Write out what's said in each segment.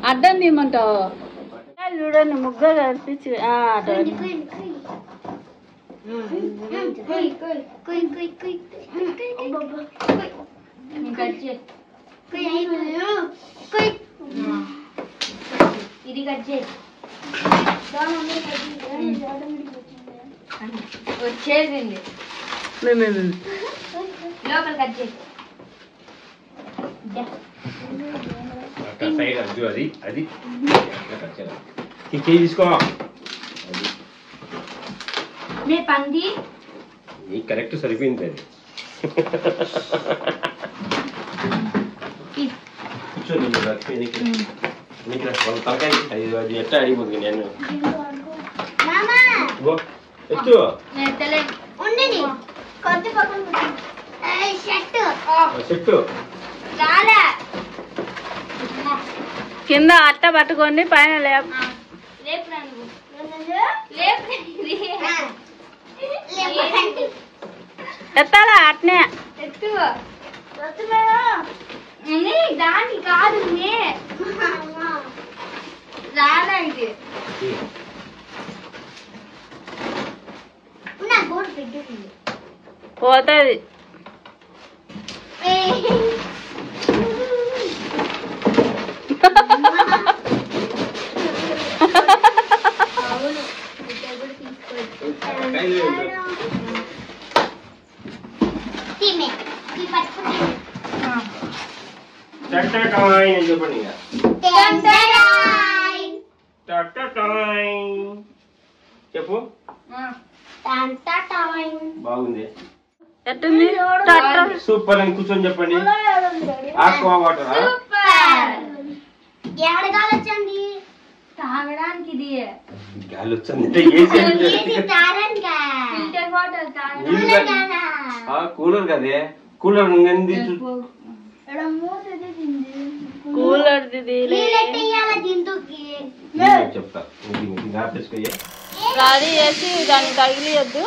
అడ్డం తీయమంటావు చూడండి ముగ్గురు కనిపించి ఇది కట్ చేయి వచ్చేసింది లోపల కట్ చేయి సైడ్ అది అది అది తీసుకో పంది నీకు కరెక్ట్ సరిపోయింది అది కూర్చోండి తలకాయ అది ఎట్లా అడిగిపోతుంది నేను ఎత్తు చెట్టు కింద అట్ట పట్టుకోండి పైన ఎత్తాలా అట్నే దానికి కాదు రాలా ఇది పోతుంది చెప్పండి చెప్పు బాగుంది ఎట్టుంది సూపర్ అని కూర్చొని చెప్పండి ఆక్వా వాటర్ వచ్చండి తాగడానికి ఇది గాలి వచ్చింది కూలర్ కదే కూలర్ కూలర్ చెప్తా అది వేసి దాన్ని తగిలియద్దు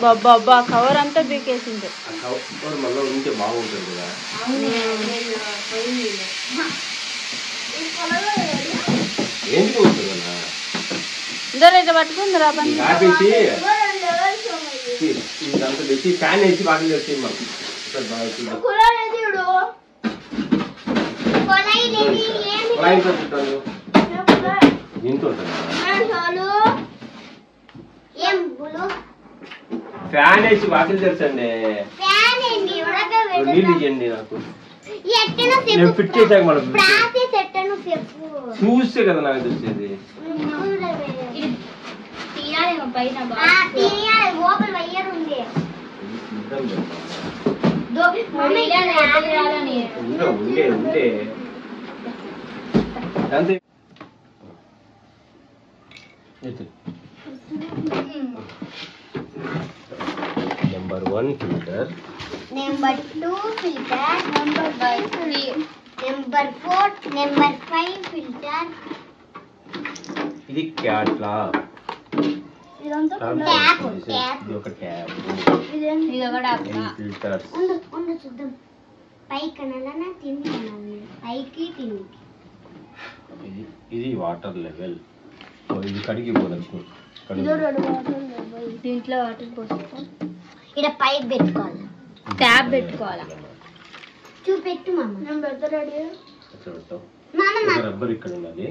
బాబా కవర్ అంతా బీకేసింది మళ్ళీ ఉంటే బాగుంటుంది కదా ఎందుకు ఇద్దరు ఇట్లా పట్టుకుందిరా ఆపేసి ఇదంతా తెచ్చి ఫ్యాన్ వేసి బాగా వచ్చి మాకు దీంతో ఫ్యాన్ వేసి వాకిలు తెరచండి నీళ్ళు ఇవ్వండి నాకు నేను ఫిట్ చేశాక మనం చూస్తే కదా నాకు తెలిసేది ఉండే అంతే number 1 filter number 2 filter number 3 number 4 number 5 filter ఇది క్యాట్లా ఇదంతా ట్యాప్ ఇది ఒక ట్యాప్ ఇది ఒకటి ఫిల్టర్ ఉండు చూద్దాం పైకి కనాలనా తిండి కనాలి పైకి తిండికి ఇది వాటర్ లెవెల్ ఇది కడిగిపోవచ్చు దీంట్లో వాటర్ పోసుకో ఇక్కడ పైప్ పెట్టుకోవాలి ట్యాప్ పెట్టుకోవాలి చూపెట్టు మామ నేను పెడతా రెడీ రబ్బర్ ఇక్కడ ఉన్నది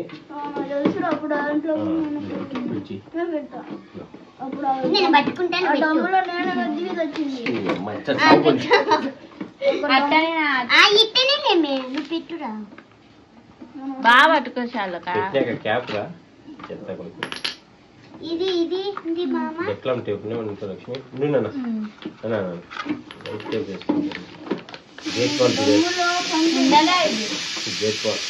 నేను పట్టుకుంటాను ఇట్టనే నువ్వు పెట్టురా బాగా పట్టుకోసాలు క్యాప్ రా చెత్త కొడుకు ఇది ఇది ఇది మామ ఎక్లం టేప్ నే ఉంటది లక్ష్మి నిన్న అన్న టేప్ చేస్తాను గేట్ వాల్ ఉండలా ఇది గేట్ వాల్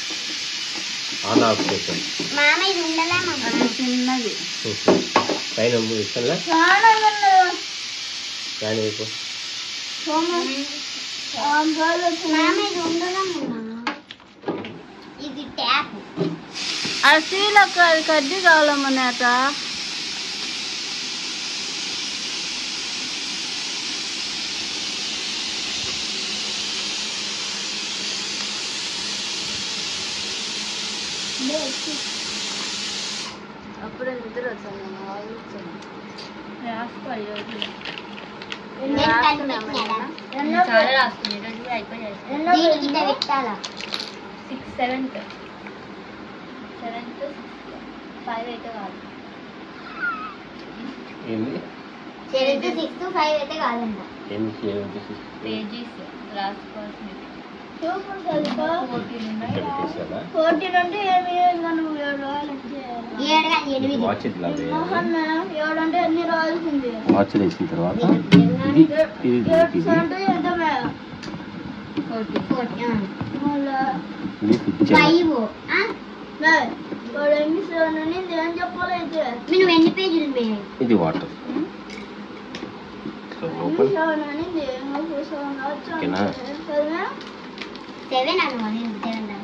ఆన్ ఆఫ్ చేస్తాను మామ ఇది ఉండలా మామ చిన్నది పైన ఇస్తానులా కానీ ఇపో మామ ఇది ఉండలా మామ ఇది ట్యాప్ అసలు కడ్డీ కావాలమ్మనేట అప్పుడే నిద్ర వచ్చాను రాసుకోవాలి చాలా రాస్తుంది ఈరోజు కూడా అయిపోయాయి పెట్టాలా 6 7th 5 అయితే కాదు ఏంది 7th 6th 5 అయితే కాదంట ఏంది 7th 6th పేజీస్ రాసుకోవాల్సింది 14 అంటే మనం 7 రాయాలి వాచ్ ఇట్లా 7 అంటే అన్ని రాయాల్సింది వాచ్ వేసిన తర్వాత నువ్వు ఎన్ని పేజీలు ఇది వాటర్ ఓకేనా 7 అనుకోని 7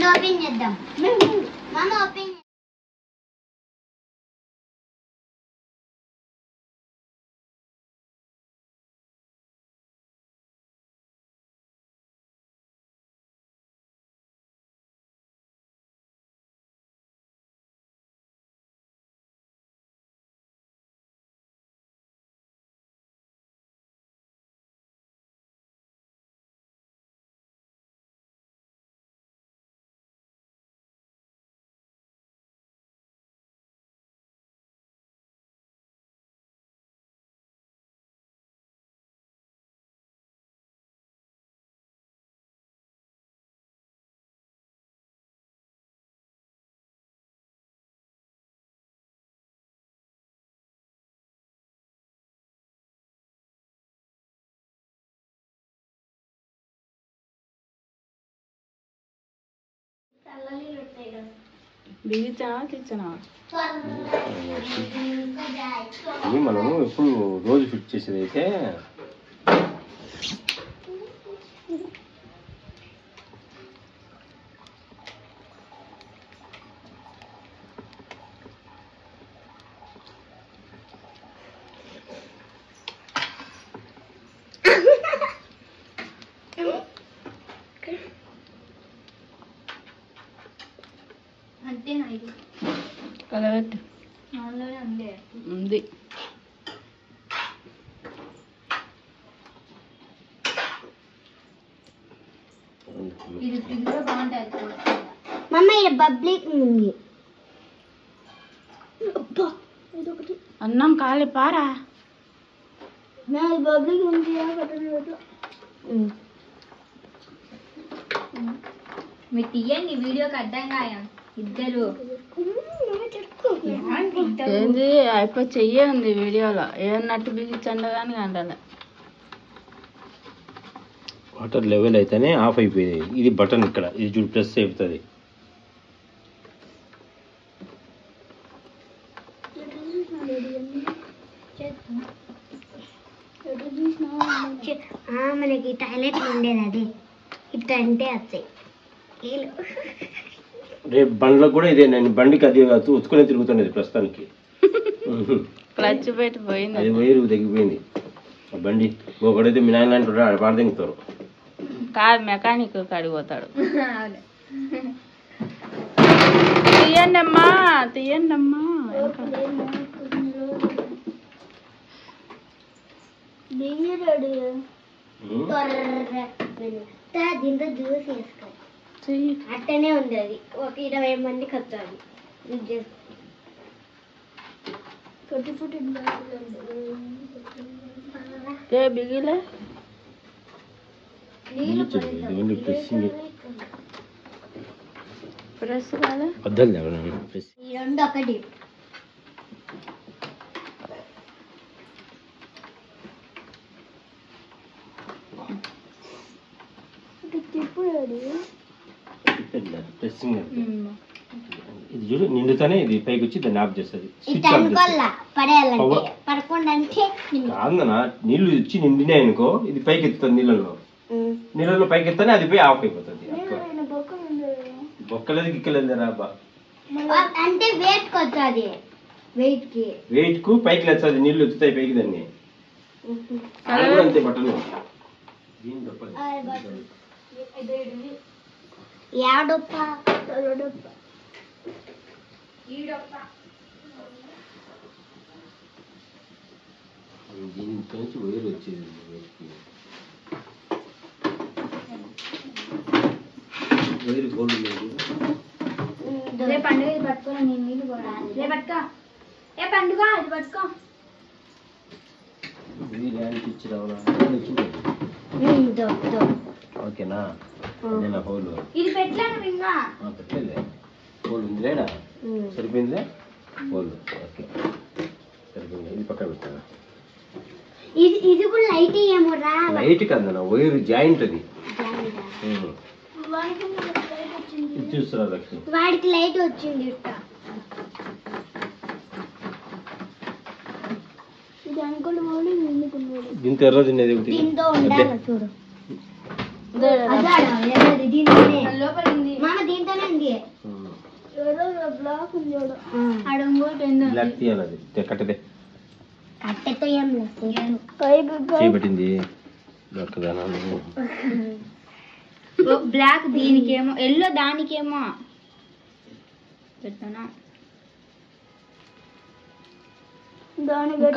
ఓపెన్ చేద్దాం మామ ఓపెన్ ఇది మనము ఎప్పుడు రోజు ఫిట్ చేసేది అయితే కలబెట్టు ఉంది మమ్మ ఇది పబ్లిక్ ఉంది అన్నం కాలి పారా పబ్లిక్ ఉంది మీరు తీయండి వీడియోకి అర్థం కాయం ఇద్దరు ఏంది అయిపోయి చెయ్యే ఉంది వీడియోలో ఏమన్నట్టు బిగించండి కానీ అంటాను వాటర్ లెవెల్ అయితేనే ఆఫ్ అయిపోయింది ఇది బటన్ ఇక్కడ ఇది చూడు ప్రెస్ అయిపోతుంది మనకి టాయిలెట్ ఉండేది అది ఇట్లా అంటే వస్తాయి రేపు బండ్లకు కూడా ఇదే నేను బండికి అది ఉతుకునే తిరుగుతున్నది ప్రస్తుతానికి క్లచ్ పెట్టి పోయింది అది వైరు తగ్గిపోయింది ఆ బండి ఒకడైతే మీ నాయన లాంటి వాడు పాడ దింగుతారు కాదు మెకానిక్ కాడికి పోతాడు తీయండమ్మా తీయండమ్మా దీంతో జ్యూస్ వేసుకోవాలి అట్టనే ఉంది అది ఒక 20 మందికి వస్తుంది బిగిలే ప్రెస్ కాలే వద్దాలి ఈ రెండు ఒకటి ప్రెస్సింగ్ ఇది చూడు నిండుతానే ఇది పైకి వచ్చి దాన్ని ఆఫ్ చేస్తుంది కాదన్నా నీళ్లు ఇచ్చి నిండినాయి అనుకో ఇది పైకి ఎత్తుతుంది నీళ్ళలో పైకి ఎత్తానే అది పోయి ఆఫ్ అయిపోతుంది బొక్కలేదు గిక్కలేదు రాబా అంటే వెయిట్ కొత్తది వెయిట్ కు పైకి లేస్తుంది నీళ్లు ఎత్తుతాయి పైకి దాన్ని అంతే బట్టలు యాడొప్ప దీనికి నుంచి వైర్ వచ్చేది వైర్ గోల్డ్ లేదు. రేపు పండుగ ఇది పట్టుకోరా, నేను నీళ్ళు కూడా రేపు పట్టుకో. ఏ పండుగ ఇది పట్టుకో. ఇది ల్యాండ్ ఇచ్చి రావాలా ఓకేనా? నా హోల్ ఇది పెట్టలేను ఇంకా పెట్టలే, హోల్ ఉంది లేడా? సరిపోయిందిలే హోల్. ఓకే సరిపోయింది. ఇది పక్కన పెట్టాను. ఇది కూడా లైట్ ఏమో రా. లైట్ కాదన్న, వైర్ జాయింట్ అది. చూస్తున్నా లక్ష్మి, వాడికి లైట్ వచ్చింది. ఇది అనుకోండి దీంతో ఎర్ర తినేది ఒకటి, దీంతో ఉండాలి చూడు. దీంతోనే మామ, దీంతోనే ఉంది. బ్లాక్ ఉంది చూడు. బ్లాక్ తీయాలి, అది కట్టదే కట్టెతో ఏం లేదు. చేయబట్టింది బ్లాక్ దీనికేమో, ఎల్లో దానికేమో పెట్టానా.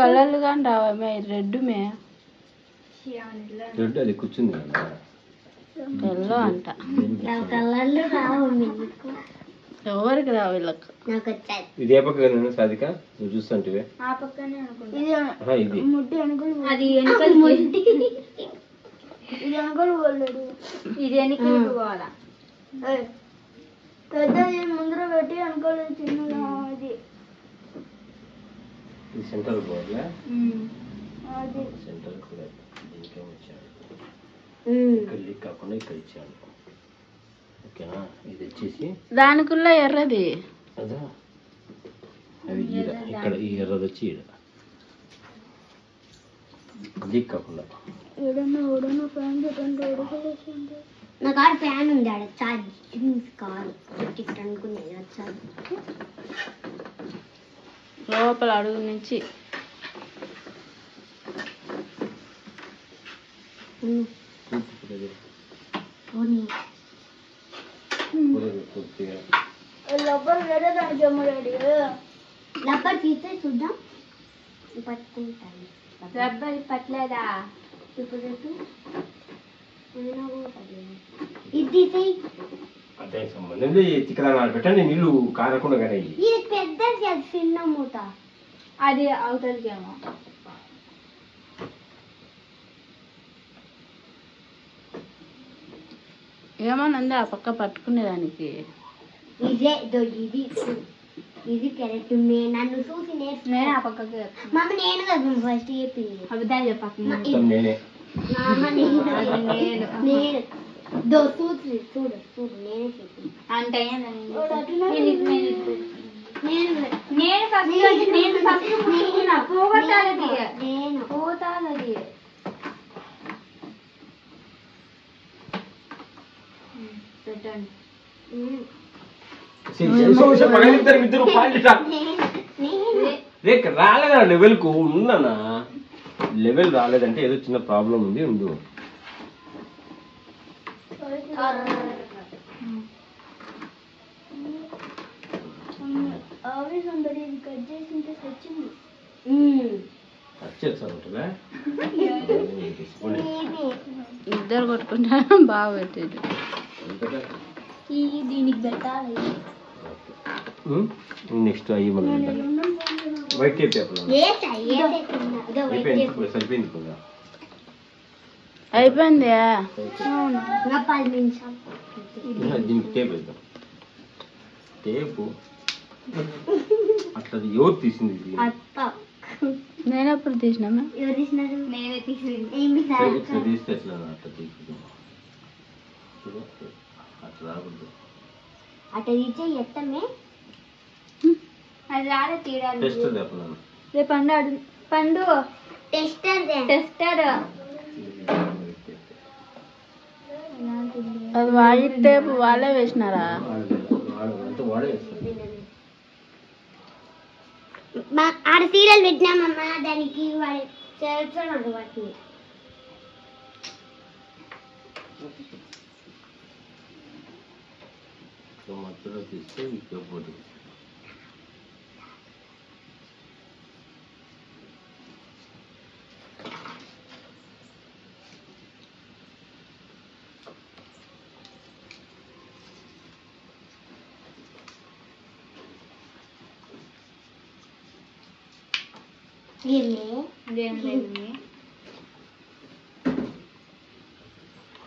కలర్లు కానీ రావే, రెడ్ మే రెడ్ అది కూర్చుంది కదా, ఎల్లో అంట. కలర్లు రావు ఎవరికి రావు వీళ్ళకి. నాకు వచ్చాయి. ఇది ఏ పక్క సాధిక నువ్వు చూస్తుంటే? ఆ పక్కనే అనుకుంటా. ఇది ముడ్డి అనుకోని అది వెనకలు ముడ్డి. ఇది అనుకోని పోలేడు. ఇది వెనకలు పోవాలా. పెద్ద ముందర పెట్టి అనుకోలేదు చిన్నగా. అది ఇది సెంటర్ బోర్డులా, అది సెంటర్ కూడా దీనికేం వచ్చాడు, ఇక్కడ లీక్ కాకుండా ఇక్కడ ఇచ్చాడు. ఓకేనా? ఇది వచ్చేసి దానికుల్ల ఎర్రది అదా, అది ఈడ ఇక్కడ ఈ ఎర్రది వచ్చి ఈడ లీక్ కాకుండా. నా కార్ ఫ్యాన్ ఉంది ఆడ, ఛార్జింగ్ కార్ టికెట్ అనుకునేది వచ్చాను. లోపల అడుగు నుంచి లబ్బర్ వేరే దానికి అమ్మడాడు. లబ్బర్ తీస్తే చూద్దాం. పట్టుకుంటాను. రబ్బర్ పట్టలేదా? ఇప్పుడు ఇది తీసేయి. అదే సంబంధం చిక్కదాన్ని పెట్టండి, నీళ్ళు కారకుండా కానీ. ఇది పెద్దది, అది చిన్న మూత. అది అవుతుందేమో. ఏమోనంది ఆ పక్క పట్టుకునేదానికి. ఇదే ఇది ఇది కరెక్ట్. నన్ను చూసి నేను ఆ పక్కకి మమ్మ, నేను కదా ఫస్ట్ చెప్పింది. అబద్ధాలు చెప్పాక నేనే నేను చూడు చూడు చూడు నేనే చెప్పింది. అంటే నేను పోతాది. పెట్టండి. రాలేదా లెవెల్ కు? ఉన్నానా లెవెల్ రాలేదంటే ఏదో చిన్న ప్రాబ్లం ఉంది. ఉండు ఇద్దరు కొట్టుకుంటా బాగా పెట్టేది. దీనికి పెట్టాలి. నెక్స్ట్ అయ్యి వైట్ టేప్ సరిపోయింది కూడా. అయిపోయింది. దీనికి టేప్ వేద్దాం. టేపు అట్లా ఎవరు తీసింది? నేను ఎప్పుడు తీసినామా? ఎవరు తీసినారు? నేనే తీస్తే ఎట్లా అట్లా తీసుకుందాం. అట్లా రాకూడదు. అట్లా తీసే ఎత్తమే అది రాలే తీయాలి. టెస్టర్ చెప్పాను. రేపు పండు టెస్టర్ అది వైట్ టేప్ వాళ్ళే వేసినారా? ఆడ సీరియల్ పెట్టినామమ్మా, దానికి వాడు చేస్తున్నాడు వాటిని. మధ్యలో తీస్తే పోటీ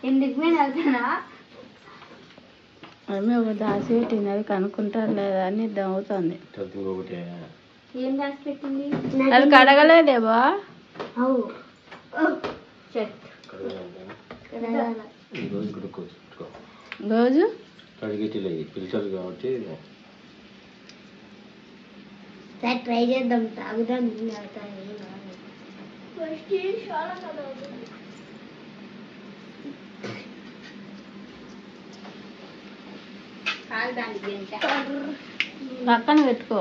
ఎందుకు నేను వెళ్తానా ఆమె ఒక దాచి పెట్టింది, అది కనుక్కుంటారు లేదా అని అవుతుంది. ఏం దాచి పెట్టింది? అది కడగలేదేవా? రోజు ఫిల్టర్ కాబట్టి ట్రై చేద్దాం. తాగుదాం. పక్కన పెట్టుకో.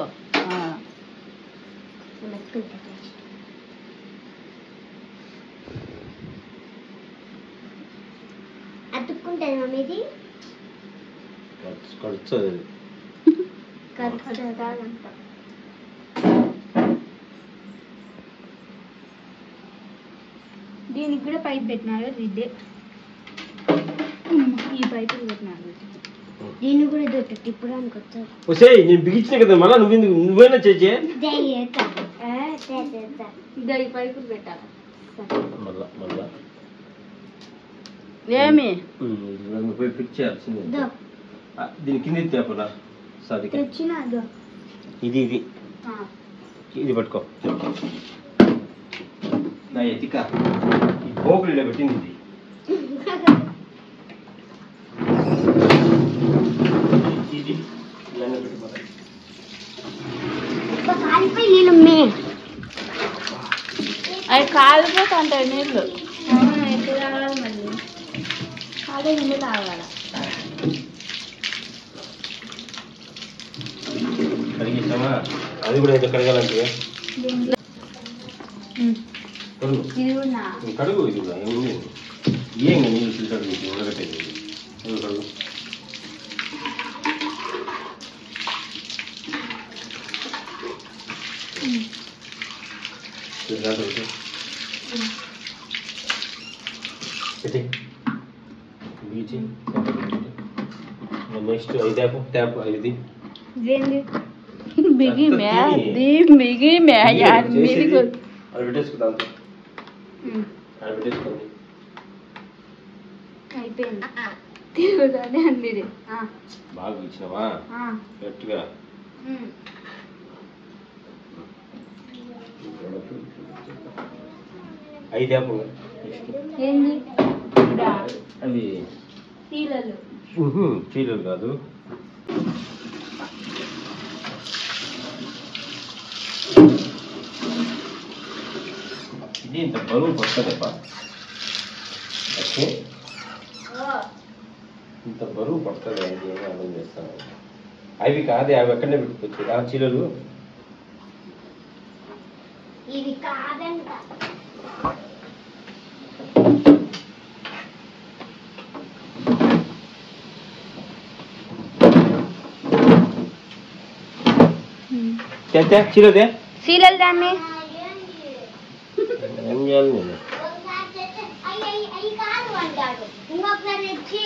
అతుక్కుంటుంది మమ్మీది. కడుస్తుంది. దీనికి కూడా పైప్ పెట్టినారు. ఇదే ఈ పైపు పెట్టినారు. దీన్ని కూడా దొట్టు తిప్పడానికి వచ్చారు. నేను బిగించిన కదా, మళ్ళీ నువ్వేనా చేసే ఈ పైపులు పెట్టాలి. ఏమి పోయి ఫిక్స్ చేయాల్సింది. దీని కింద తేపలా సరే. ఇది ఇది ఇది పట్టుకో. నా ఎతిక ఈ పోకులు ఇలా పెట్టింది. ఇది ఇలానే పెట్టిపోతాయి. అవి కాలిపోతుంటాయి నీళ్ళు. ఎప్పుడు తాగాలి మళ్ళీ? అదే నీళ్ళు తాగాలి. కడిగిస్తామా? అది కూడా అయితే కడగాలంటే ఇది కూడా కడుగు. ఇది కూడా ఏం నీళ్ళు ఫిల్టర్ చేసి ఉడగట్టేది. కడుగు. బీచి నెక్స్ట్ ఐదాపు ట్యాప్ ఇది బిగి బిగి యార్ మీది అది పెట్టేసుకుందాం. అది పెట్టేసుకోండి. అయిపోయింది. తిరుగుతానే అంది. బాగా ఇచ్చినావా గట్టిగా. ఐదాపు ఏంది అవి చీలలు. చీలలు కాదు, ఇది ఇంత బరువు పడుతుందప్ప. ఓకే, ఇంత బరువు పడుతుంది. అది ఏమో అర్థం చేస్తాను. అవి కాదే, అవి ఎక్కడనే పెట్టుకోవచ్చు. ఆ చీలలు ఇది కాదంట. చీలదే చీలలు దాన్ని ఏం చేయాలి నేను? ఇంకొకసారి తెచ్చి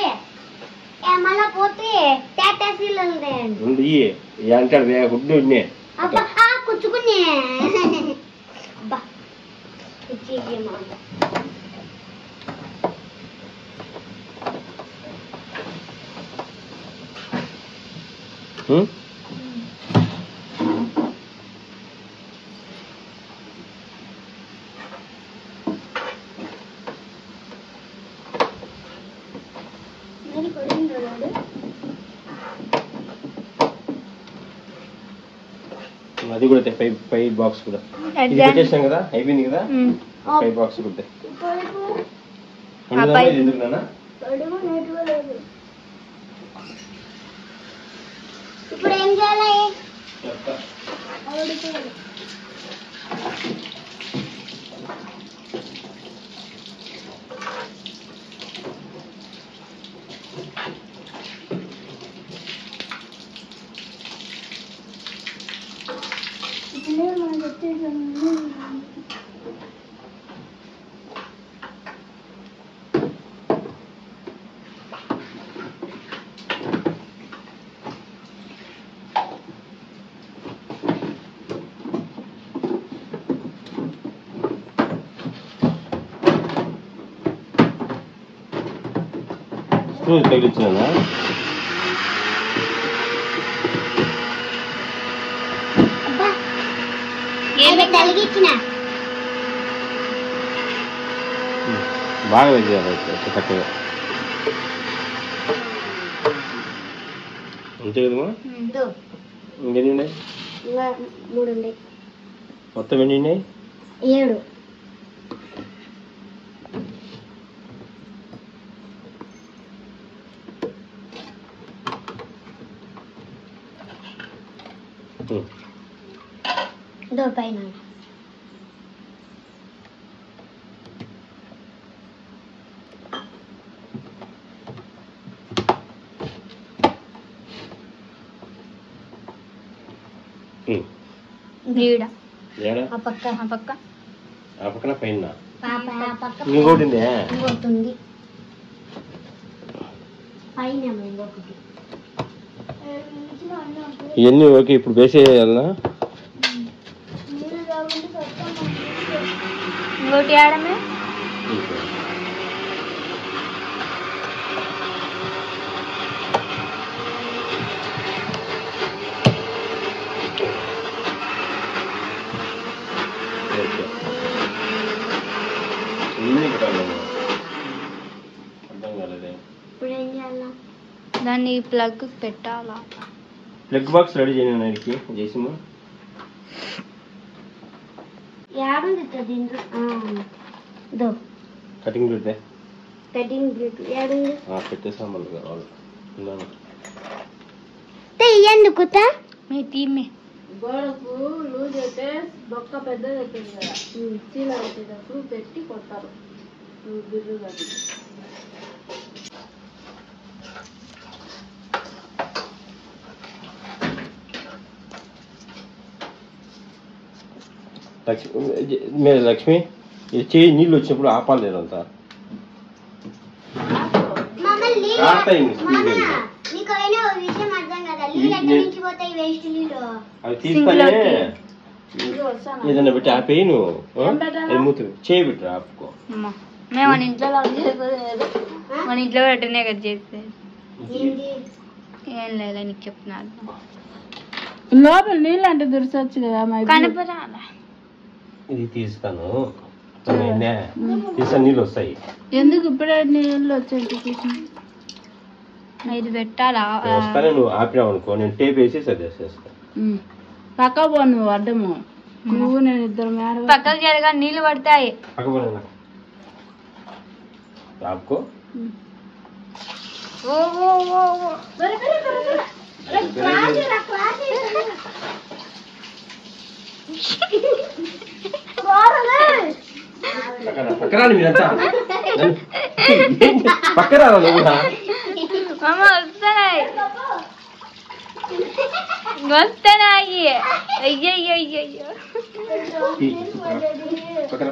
మళ్ళా పోతే చీలలు అంటాడు గుడ్డు కుచ్చుకుని అది కూడా పై బాక్స్ కూడా ఇది పెట్టేసాం కదా, అయిపోయింది కదా. పై బాక్స్ కూడా ఎందుకు నాన్న? ఇప్పుడు ఏం చేయాలి? స్క్రూ తగిలించినా బాగా వేయాలి చక్కగా అంతే కదమ్మా. ఇంకెన్ని ఉన్నాయి? 3 ఉన్నాయి. మొత్తం ఎన్ని ఉన్నాయి? 7. పైన ఆ పక్కన పైన ఇంకోటి ఇంకోటి పైన ఇంకొకటి. ఇవన్నీ ఓకే. ఇప్పుడు వేసేయాలనా? ఇంకోటి ఆడమే దాన్ని ప్లగ్ పెట్టాలా? ప్లగ్ బాక్స్ రెడీ చేయడానికి చేసిమా కటింగ్ ప్లేట్ పెట్టేసా మళ్ళీ కావాలి. గోడకు లూజ్ అయితే బొక్క పెద్దది అవుతుంది కదా, చీల పెట్టేటప్పుడు పెట్టి కొట్టారు బిర్రుగా. లక్ష్మి చేయి నీళ్ళు వచ్చినప్పుడు ఆపాలి లేదంతా. అవి తీస్తానే ఏదైనా పెట్టి ఆపేయి. నువ్వు మూత చేయి పెట్టి ఆపుకో. మేము మన ఇంట్లో మన ఇంట్లో అట్టనే కదా చేసేది. ఏం లేదా నీకు చెప్తున్నారు. లోపల నీళ్ళు అంటే దురిసొచ్చు కదా కనపరాలా. ఇది తీస్తాను తీసా నీళ్ళు వస్తాయి. ఎందుకు ఇప్పుడే నీళ్ళు వచ్చాయి? ఇది పెట్టాలా? వస్తానే నువ్వు ఆపినావు అనుకో, నేను టేప్ వేసి సర్దేసేస్తా. పక్క పో నువ్వు అడ్డము. నువ్వు నేను ఇద్దరు పక్కకు జరగా నీళ్ళు పడతాయి. పక్క పో ఆపుకో. పక్కన మీరంతా పక్కన నువ్వు వస్తున్నాయి వస్తున్నాయి. అయ్యో అయ్యో పక్కన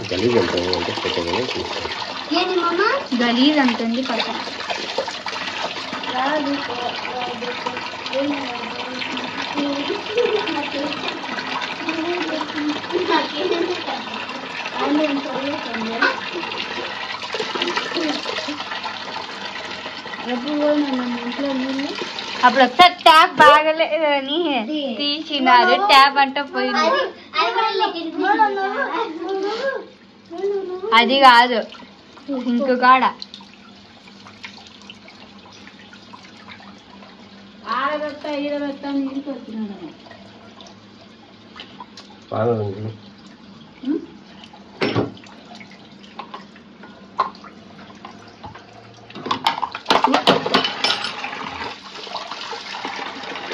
గలీజ్ అంటుంది అంటే పెట్టగానే చూస్తాను. గలీజ్ అంటుంది పక్కన. అప్పుడు ఒకసారి ట్యాప్ బాగలేదని తీసినారు. ట్యాప్ అంటే పోయింది. అది కాదు ఇంకో కాడ ఆడబెట్ట ఈడబెట్ట నీళ్ళకి వచ్చినాడు.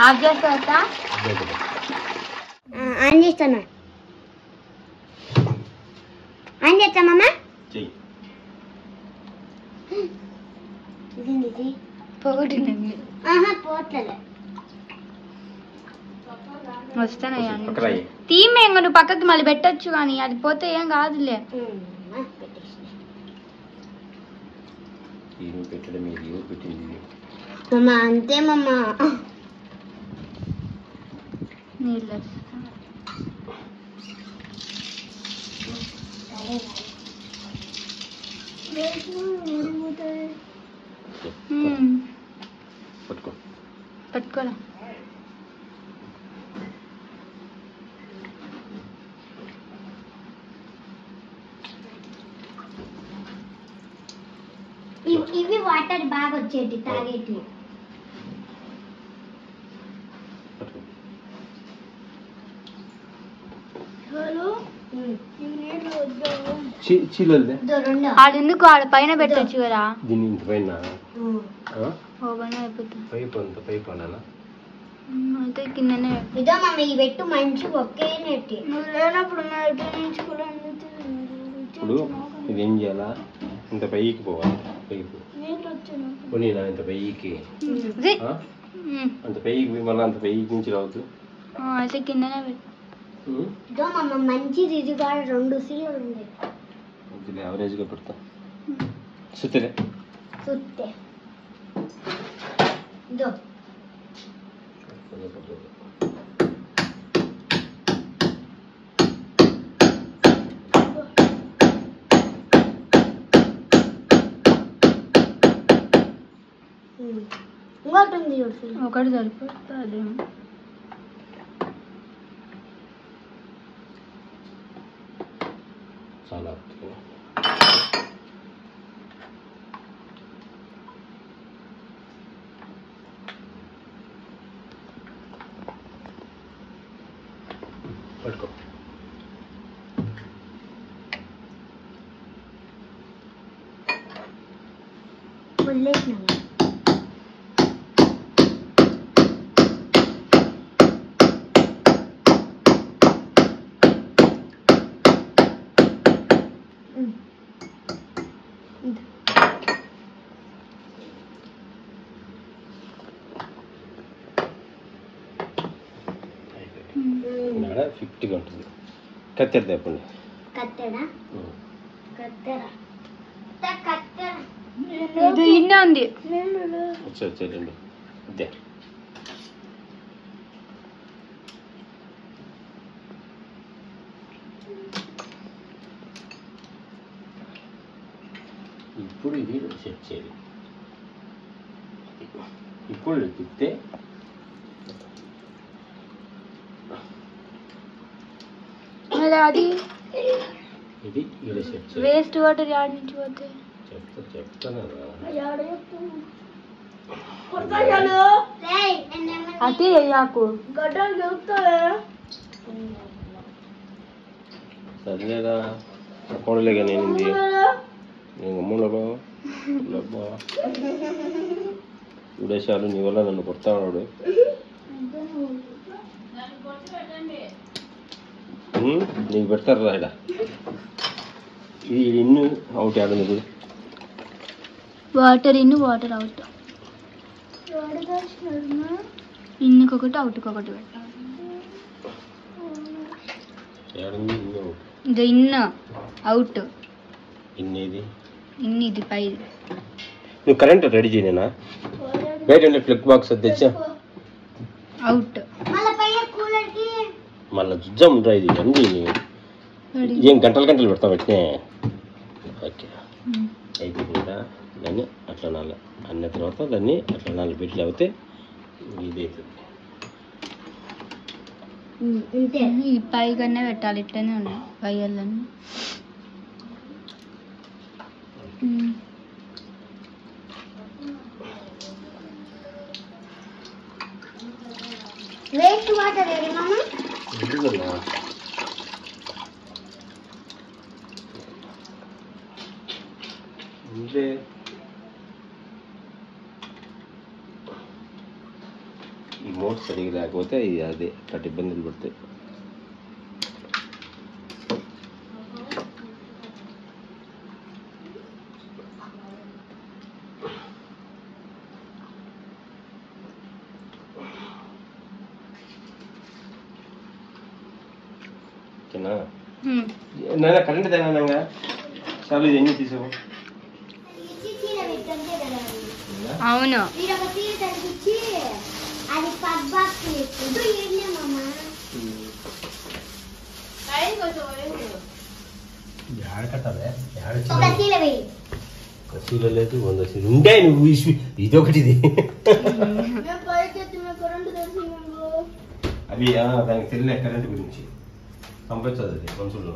ఆఫ్ చేస్తా. ఆన్ చేస్తాను. ఆన్ చేస్తామమ్మా. వస్తానయ్యా తీమే ఇంకా నువ్వు పక్కకి మళ్ళీ పెట్టచ్చు కానీ అది పోతే ఏం కాదులే. నువ్వు పెట్టడం ఇది ఎవరు పెట్టింది మమ్మ అంతే మమ్మ నీళ్ళు పట్టుకో పట్టుకోరా ఇవి వాటర్ బాగా వచ్చేటి తాగేటి ఆడెందుకు ఆడ పైన పెట్టచ్చు కదా దీని ఇంత పైన ఓపెన్ అయిపోతుంది పైపు అంత పైపు అన్నా అయితే కిందనే ఇదో మమ్మ ఈ పెట్టు మంచి ఒకే నెట్టి నువ్వు లేనప్పుడు ఇప్పుడు ఇది ఏం చేయాలా ఇంత పైకి పోవాలి పైపు పోనీనా ఇంత పైకి అంత పైకి పోయి మళ్ళీ అంత పైకి నుంచి రావద్దు అయితే కిందనే పెట్టు ఇదో మమ్మ మంచిది ఇది కూడా 2 సీలు ఉంది యావరేజ్గా పెడతా సుత్తలే సుత్తే ఇదో ఇంకోటి ఉంది చూడు ఒకటి సరిపోతుంది అదేమో చాలా పట్టుకో వదిలేసినా నాడ 50గా ఉంటుంది కత్తెర తెప్పండి కత్తెరా కత్తెరా కత్తెర ఇది ఇన్నే ఉంది వచ్చేయండి అదే ఇప్పుడు ఇది సెట్ చేయాలి ఇప్పుడు తిప్పితే అది ఇది ఇలా సెట్ చేయాలి వేస్ట్ వాటర్ యాడ్ నుంచి పోతే చెప్తాను అది వేయాకు సర్లేదా కోడలేగా నేను అమ్మలో చూడేశాలు నీ వల్ల నన్ను కొడతా ఉన్నాడు నీకు పెడతారు రాయడా ఇది ఇన్ను అవుట్ ఆడ నీకు వాటర్ ఇన్ వాటర్ అవుట్ ఇన్నుకొకటి అవుట్కి ఒకటి పెట్టాలి ఇది ఇన్ అవుట్ ఇన్నేది ఇన్ని ఇది పై నువ్వు కరెంట్ రెడీ చేయనా బయట ఫ్లిక్ బాక్స్ తెచ్చా అవుట్ మళ్ళీ జుజ్జం ఉంటాయి ఇది అన్నీ ఏం గంటలు పెడతాం పెట్టినే ఓకే అయిపోయింది కదా దాన్ని అట్లా నాలుగు అన్న తర్వాత దాన్ని అట్లా 4 బిట్లు అవుతే ఇది అవుతుంది ఈ పై కన్నా పెట్టాలి ఇట్లనే ఉన్నాయి పైలన్నీ వేస్ట్ వాటర్ ఏది మామ అంటే ఈ మోటర్ సరిగ్గా లేకపోతే ఇది అదే అట్లా ఇబ్బందులు పడతాయి ఓకేనా కరెంట్ తేనంగా చాలు ఇది ఎన్ని తీసావు అవును అది పబ్బాకి ఎప్పుడు ఏమమ్మా లేదు 100 సీలు ఉంటాయి. నువ్వు ఇదొకటి ఇది అవి దానికి తెలియలే కరెంట్ గురించి పంపించదు అది మనుషుల్లో.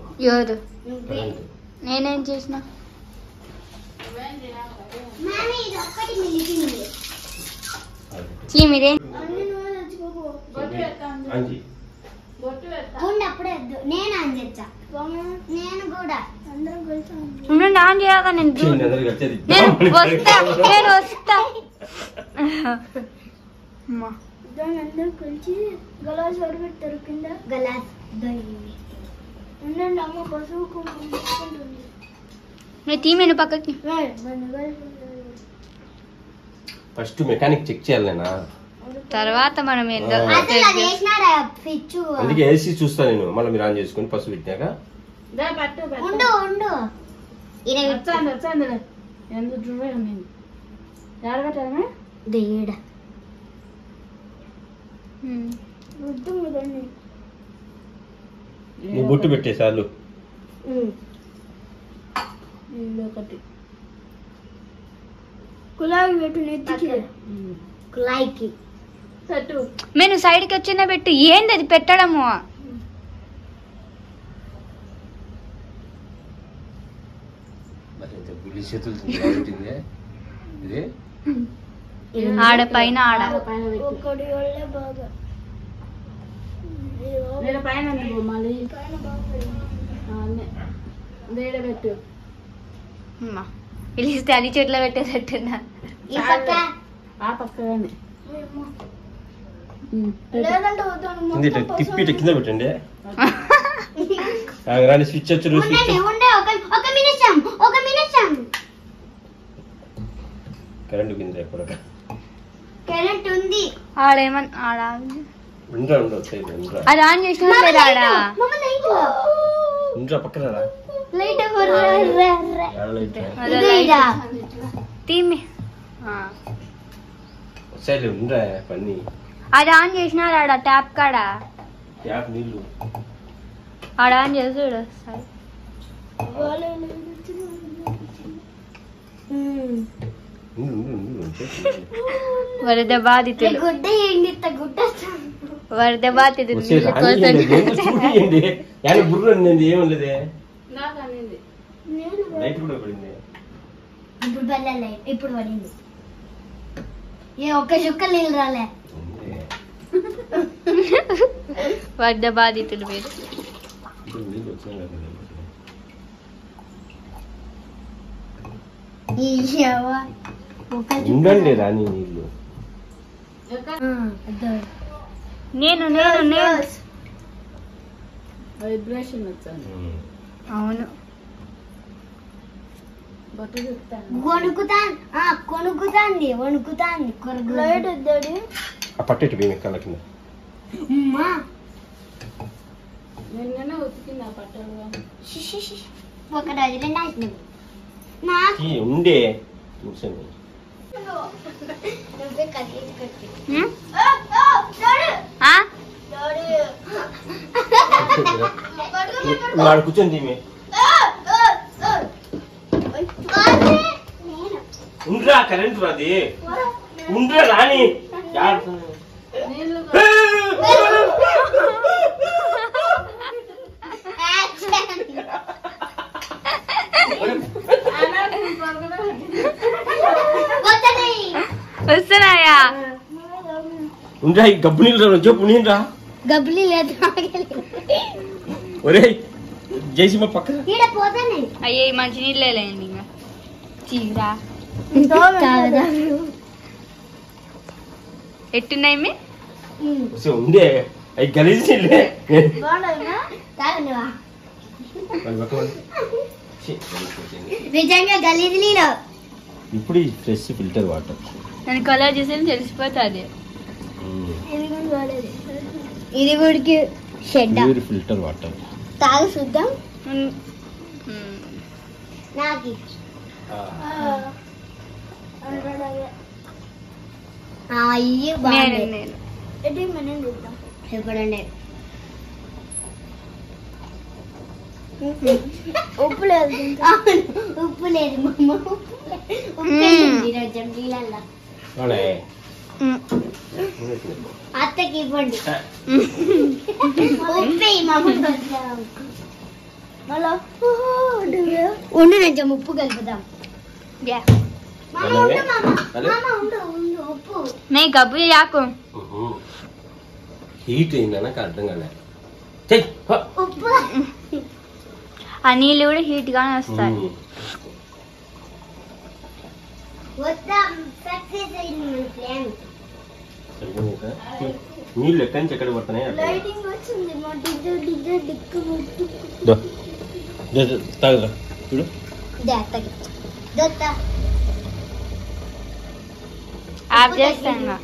కరెంట్ నేనేం చేసిన మీరే నేను కూడా ఆన్ చేయగా నేను వస్తా అందరూ కలిసి గలాస్ పెడతారు కింద గలాస్ ఉండండి అమ్మ పశువుకు తీమేను పక్కకి. ఫస్ట్ మెకానిక్ చెక్ చేయాలి నేనా, తర్వాత మనం ఏందో అందుకే ఏసీ చూస్తా నేను. మళ్ళీ మీరు ఆన్ చేసుకుని పసుపు పెట్టాక బొట్టు పెట్టేసాలు. నేను సైడ్కి వచ్చిన పెట్టు. ఏంది అది పెట్టడము? ఆడ పైన ఆడ పిలిస్తే అది చెట్లో పెట్టేటట్టున్నా. తిప్పి కింద పెట్టండి. స్విచ్ వచ్చి కరెంట్ కింద కరెంట్ ఉంది. ఆడేమన్నా ఆడ అది ఆన్ చేసిన పక్కన పని అది ఆన్ చేసినారు ఆడ ట్యాప్ కాడ. నీళ్ళు ఆడ ఆన్ చేసి వరద బాధితులు వరద బాధితులు బుర్ర ఏమన్నది లైట్ కూడా పడింది. ఇప్పుడు పడింది. ఏ ఒక్క చుక్క నీళ్ళు రాలే. వరద బాధితులు మీరు. ఉండండి రాని నీళ్ళు. నేను వైబ్రేషన్ వచ్చాను. అవును కొనుకుతాంది వణుకుతాంది. పట్టెట్టు పోయి కళ్ళ కింద ఒక రోజు రెండు ఉండే వాడు కూర్చొని తీమే ఉండ్రా కరెంట్ రాది ఉండ్రా రాని వస్తున్నాయా? ఉండ్రా ఈ గబ్బు నీళ్ళు చెప్పు నేను రా. గబ్బులి లేదు. ఒరే జయసింహ పక్కన అయ్యే మంచి నీళ్ళే లేండి. ఇంకా చీరా ఎట్టున్నాయి మీ ఉండే అవి గలీజ్ నిజంగా గలీజ్ నీళ్ళు. ఇప్పుడు ఫ్రెష్ ఫిల్టర్ వాటర్ నేను కలర్ చేసి తెలిసిపోతుంది. ఇది గుడికి షెడ్ ఫిల్టర్ వాటర్ తాగు చూద్దాం. నాకు ఇవి నేను బాగుంది. నేను చెప్పండి. ఉప్పు లేదు. ఉప్పు లేదు మమ్మ. ఉప్పు వేసింది ఈరోజు నీళ్ళల్లో. అత్తకి ఇవ్వండి. ఉప్పు మమ్మ మళ్ళా ఉండు కొంచెం ఉప్పు కలుపుదాం. మామ ఉండు మామ ఉండు ఉప్పు. నే గబ్బు యాకు హీట్ అయిందా నాకు అర్థం కాలే. ఉప్పు ఆ నీళ్ళు కూడా హీట్ గానే వస్తాయి. వద్దాం సక్సెస్ అయింది మన ప్లాన్. నీళ్ళు ఎక్కడి నుంచి ఎక్కడ పడుతున్నాయి? లైటింగ్ వచ్చింది మా డిక్కు తాగుదా చూడు. ఆఫ్ చేస్తాను.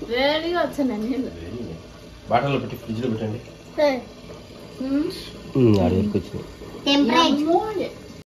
వేడిగా వచ్చాను. బాటల్లో పెట్టి ఫ్రిడ్జ్ లో పెట్టండి. ఆడి వరకు వచ్చింది. టెంపరేచర్